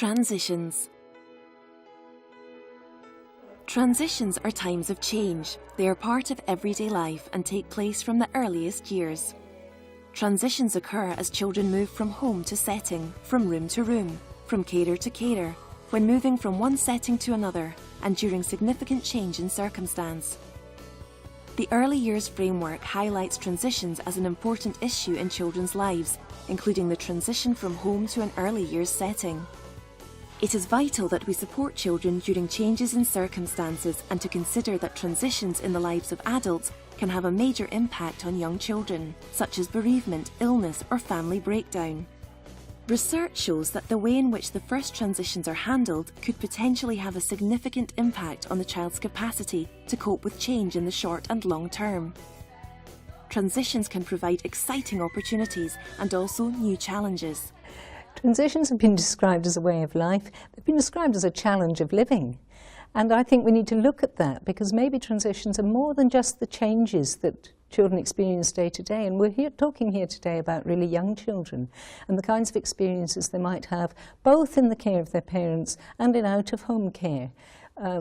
Transitions. Transitions are times of change. They are part of everyday life and take place from the earliest years. Transitions occur as children move from home to setting, from room to room, from carer to carer, when moving from one setting to another, and during significant change in circumstance. The Early Years Framework highlights transitions as an important issue in children's lives, including the transition from home to an early years setting. It is vital that we support children during changes in circumstances and to consider that transitions in the lives of adults can have a major impact on young children, such as bereavement, illness, or family breakdown. Research shows that the way in which the first transitions are handled could potentially have a significant impact on the child's capacity to cope with change in the short and long term. Transitions can provide exciting opportunities and also new challenges. Transitions have been described as a way of life. They've been described as a challenge of living. And I think we need to look at that, because maybe transitions are more than just the changes that children experience day to day. And we're talking here today about really young children and the kinds of experiences they might have, both in the care of their parents and in out-of-home care.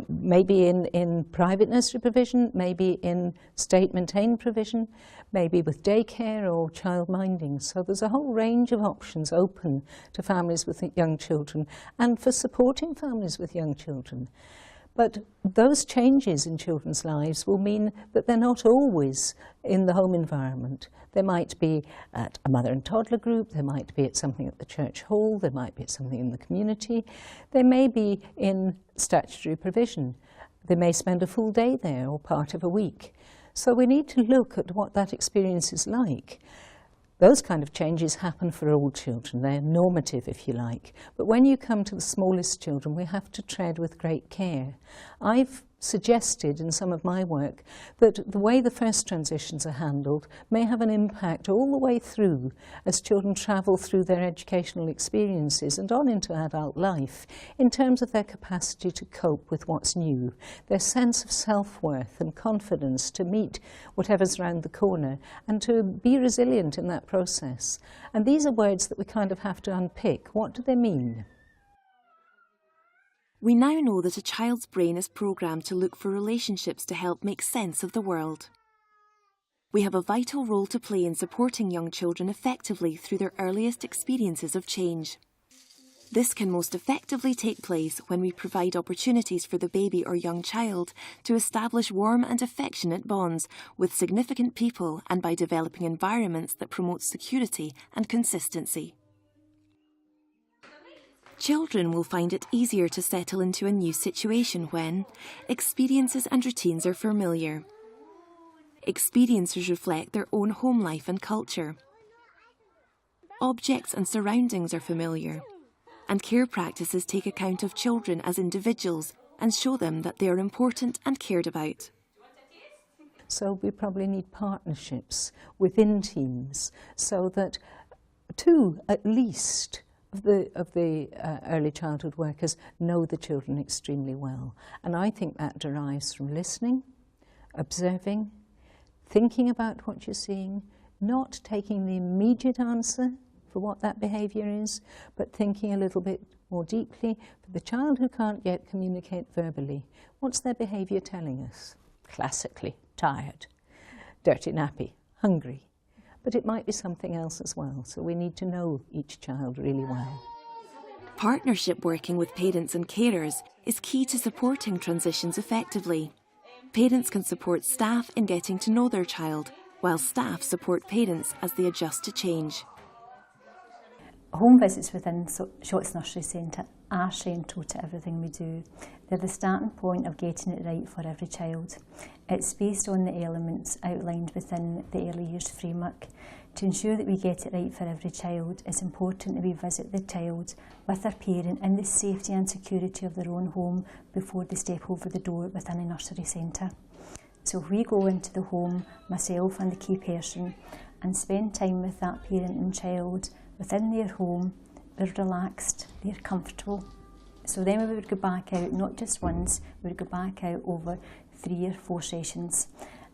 Maybe in private nursery provision, maybe in state-maintained provision, maybe with daycare or childminding. So there's a whole range of options open to families with young children and for supporting families with young children. But those changes in children's lives will mean that they're not always in the home environment. They might be at a mother and toddler group, they might be at something at the church hall, they might be at something in the community, they may be in statutory provision. They may spend a full day there or part of a week. So we need to look at what that experience is like. Those kind of changes happen for all children. They're normative, if you like. But when you come to the smallest children, we have to tread with great care. I've suggested in some of my work that the way the first transitions are handled may have an impact all the way through as children travel through their educational experiences and on into adult life in terms of their capacity to cope with what's new, their sense of self-worth and confidence to meet whatever's around the corner and to be resilient in that process. And these are words that we kind of have to unpick. What do they mean? We now know that a child's brain is programmed to look for relationships to help make sense of the world. We have a vital role to play in supporting young children effectively through their earliest experiences of change. This can most effectively take place when we provide opportunities for the baby or young child to establish warm and affectionate bonds with significant people and by developing environments that promote security and consistency. Children will find it easier to settle into a new situation when experiences and routines are familiar. Experiences reflect their own home life and culture. Objects and surroundings are familiar. And care practices take account of children as individuals and show them that they are important and cared about. So we probably need partnerships within teams so that two, at least, of the early childhood workers know the children extremely well. And I think that derives from listening, observing, thinking about what you're seeing, not taking the immediate answer for what that behaviour is, but thinking a little bit more deeply. For the child who can't yet communicate verbally, what's their behaviour telling us? Classically, tired, dirty nappy, hungry. But it might be something else as well, so we need to know each child really well. Partnership working with parents and carers is key to supporting transitions effectively. Parents can support staff in getting to know their child, while staff support parents as they adjust to change. Home visits within Shotts Nursery Centre are central to everything we do. They're the starting point of getting it right for every child. It's based on the elements outlined within the Early Years Framework. To ensure that we get it right for every child, it's important that we visit the child with their parent in the safety and security of their own home before they step over the door within a nursery centre. So if we go into the home, myself and the key person, and spend time with that parent and child within their home, they're relaxed, they're comfortable. So then we would go back out, not just once, we would go back out over 3 or 4 sessions.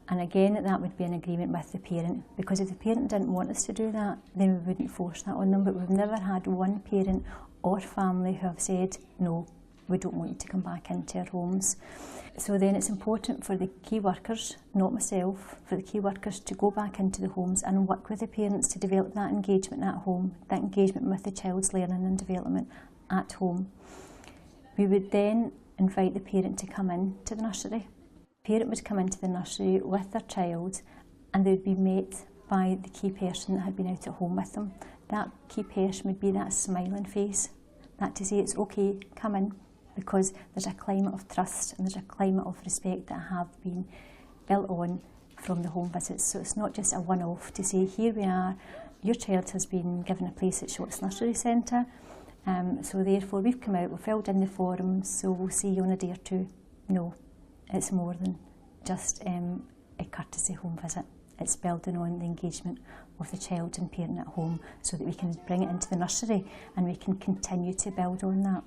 And again, that would be an agreement with the parent, because if the parent didn't want us to do that, then we wouldn't force that on them. But we've never had one parent or family who have said, no, we don't want you to come back into our homes. So then it's important for the key workers, not myself, for the key workers to go back into the homes and work with the parents to develop that engagement at home, that engagement with the child's learning and development at home. We would then invite the parent to come in to the nursery. The parent would come into the nursery with their child and they would be met by the key person that had been out at home with them. That key person would be that smiling face, that to say it's okay, come in, because there's a climate of trust and there's a climate of respect that have been built on from the home visits. So it's not just a one-off to say, here we are, your child has been given a place at Shorts Nursery Centre, so therefore we've come out, we've filled in the forms, so we'll see you in a day or two. No, it's more than just a courtesy home visit. It's building on the engagement of the child and parent at home so that we can bring it into the nursery and we can continue to build on that.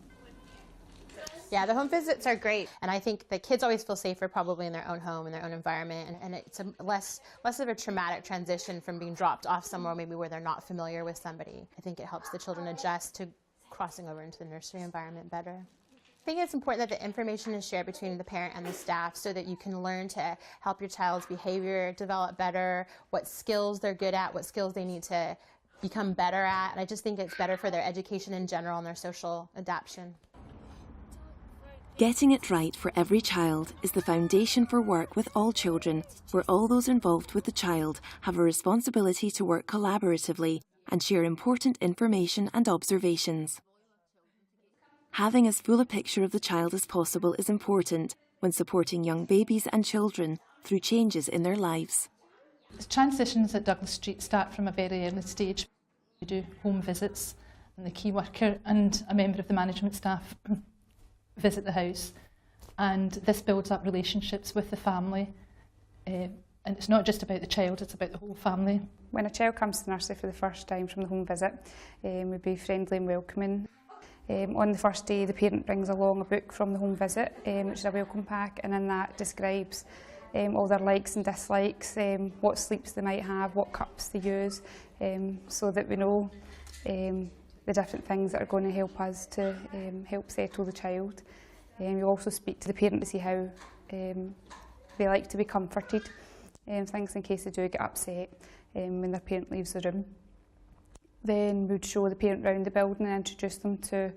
Yeah, the home visits are great, and I think the kids always feel safer probably in their own home, in their own environment, and it's a less of a traumatic transition from being dropped off somewhere maybe where they're not familiar with somebody. I think it helps the children adjust to crossing over into the nursery environment better. I think it's important that the information is shared between the parent and the staff so that you can learn to help your child's behavior develop better, what skills they're good at, what skills they need to become better at, and I just think it's better for their education in general and their social adaptation. Getting it right for every child is the foundation for work with all children, where all those involved with the child have a responsibility to work collaboratively and share important information and observations. Having as full a picture of the child as possible is important when supporting young babies and children through changes in their lives. Transitions at Douglas Street start from a very early stage. We do home visits, and the key worker and a member of the management staff visit the house, and this builds up relationships with the family, and it's not just about the child, it's about the whole family. When a child comes to the nursery for the first time from the home visit, we'd be friendly and welcoming. On the first day, the parent brings along a book from the home visit, which is a welcome pack, and in that describes all their likes and dislikes, what sleeps they might have, what cups they use, so that we know the different things that are going to help us to help settle the child. We also speak to the parent to see how they like to be comforted, things in case they do get upset when their parent leaves the room. Then we'd show the parent round the building and introduce them to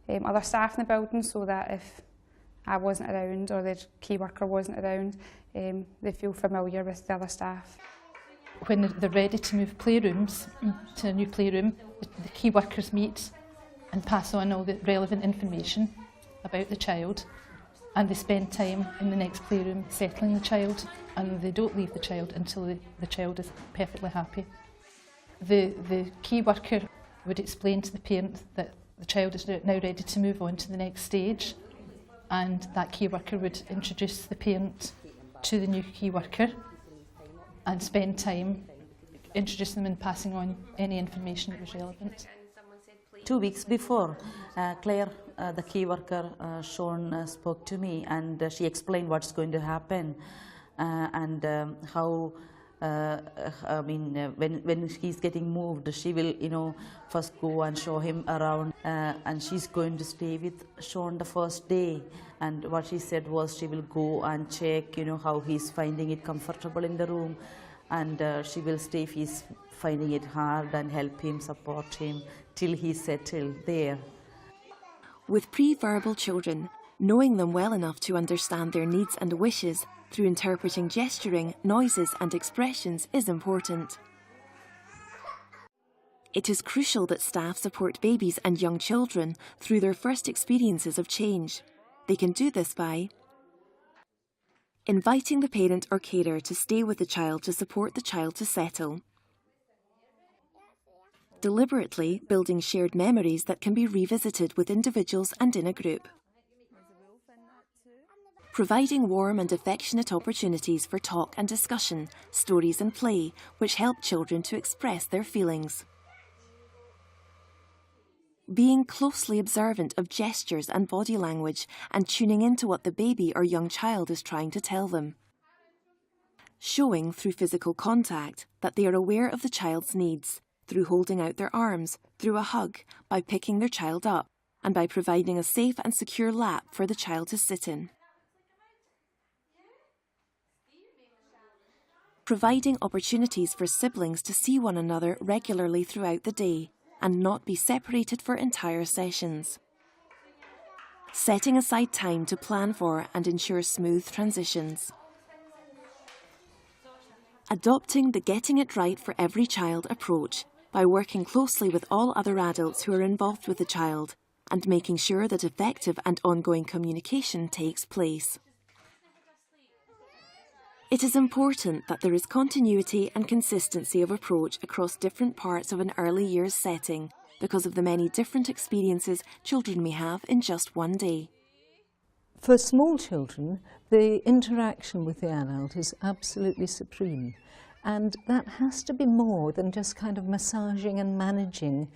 other staff in the building, so that if I wasn't around or the key worker wasn't around, they feel familiar with the other staff. When they're ready to move playrooms to a new playroom, the key workers meet and pass on all the relevant information about the child, and they spend time in the next playroom settling the child, and they don't leave the child until the child is perfectly happy. The key worker would explain to the parent that the child is now ready to move on to the next stage, and that key worker would introduce the parent to the new key worker and spend time introducing them and passing on any information that was relevant. 2 weeks before, Claire, the key worker, Sean, spoke to me, and she explained what's going to happen and how when he's getting moved, she will, first go and show him around, and she's going to stay with Sean the first day. And what she said was she will go and check, how he's finding it comfortable in the room, and she will stay if he's finding it hard and help him, support him till he's settled there. With pre-verbal children, knowing them well enough to understand their needs and wishes through interpreting gesturing, noises and expressions is important. It is crucial that staff support babies and young children through their first experiences of change. They can do this by inviting the parent or carer to stay with the child to support the child to settle, deliberately building shared memories that can be revisited with individuals and in a group, providing warm and affectionate opportunities for talk and discussion, stories and play, which help children to express their feelings. Being closely observant of gestures and body language and tuning into what the baby or young child is trying to tell them. Showing through physical contact that they are aware of the child's needs, through holding out their arms, through a hug, by picking their child up, and by providing a safe and secure lap for the child to sit in. Providing opportunities for siblings to see one another regularly throughout the day and not be separated for entire sessions. Setting aside time to plan for and ensure smooth transitions. Adopting the getting it right for every child approach by working closely with all other adults who are involved with the child and making sure that effective and ongoing communication takes place. It is important that there is continuity and consistency of approach across different parts of an early years setting because of the many different experiences children may have in just one day. For small children, the interaction with the adult is absolutely supreme, and that has to be more than just kind of massaging and managing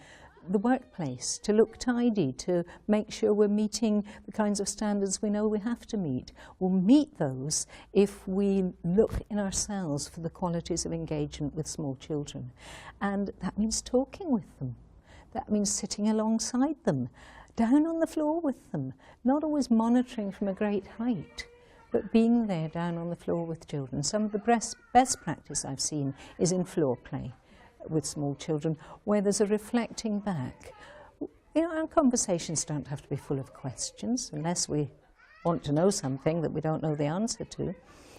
the workplace, to look tidy, to make sure we're meeting the kinds of standards we know we have to meet. We'll meet those if we look in ourselves for the qualities of engagement with small children. And that means talking with them. That means sitting alongside them, down on the floor with them, not always monitoring from a great height, but being there down on the floor with children. Some of the best practice I've seen is in floor play with small children, where there's a reflecting back. You know, our conversations don't have to be full of questions, unless we want to know something that we don't know the answer to.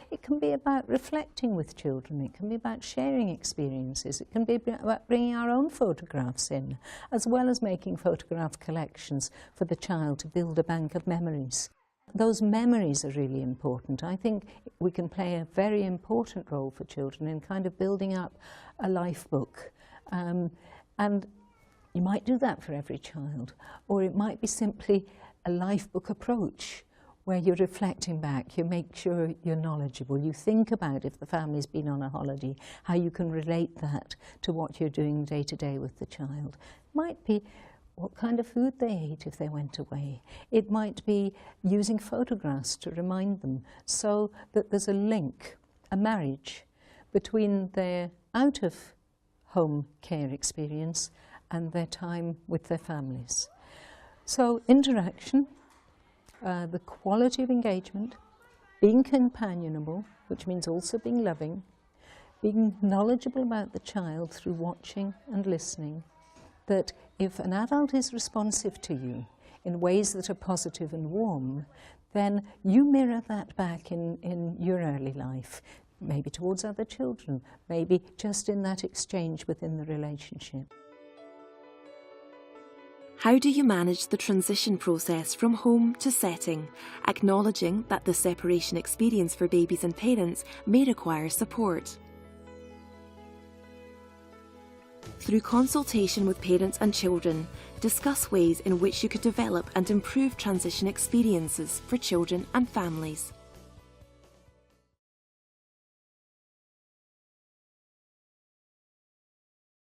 It can be about reflecting with children, it can be about sharing experiences, it can be about bringing our own photographs in, as well as making photograph collections for the child to build a bank of memories. Those memories are really important. I think we can play a very important role for children in kind of building up a life book. And you might do that for every child, or it might be simply a life book approach, where you're reflecting back, you make sure you're knowledgeable, you think about, if the family's been on a holiday, how you can relate that to what you're doing day to day with the child. It might be what kind of food they ate if they went away. It might be using photographs to remind them, so that there's a link, a marriage, between their out-of-home care experience and their time with their families. So interaction, the quality of engagement, being companionable, which means also being loving, being knowledgeable about the child through watching and listening, that if an adult is responsive to you in ways that are positive and warm, then you mirror that back in your early life, maybe towards other children, maybe just in that exchange within the relationship. How do you manage the transition process from home to setting, acknowledging that the separation experience for babies and parents may require support? Through consultation with parents and children, discuss ways in which you could develop and improve transition experiences for children and families.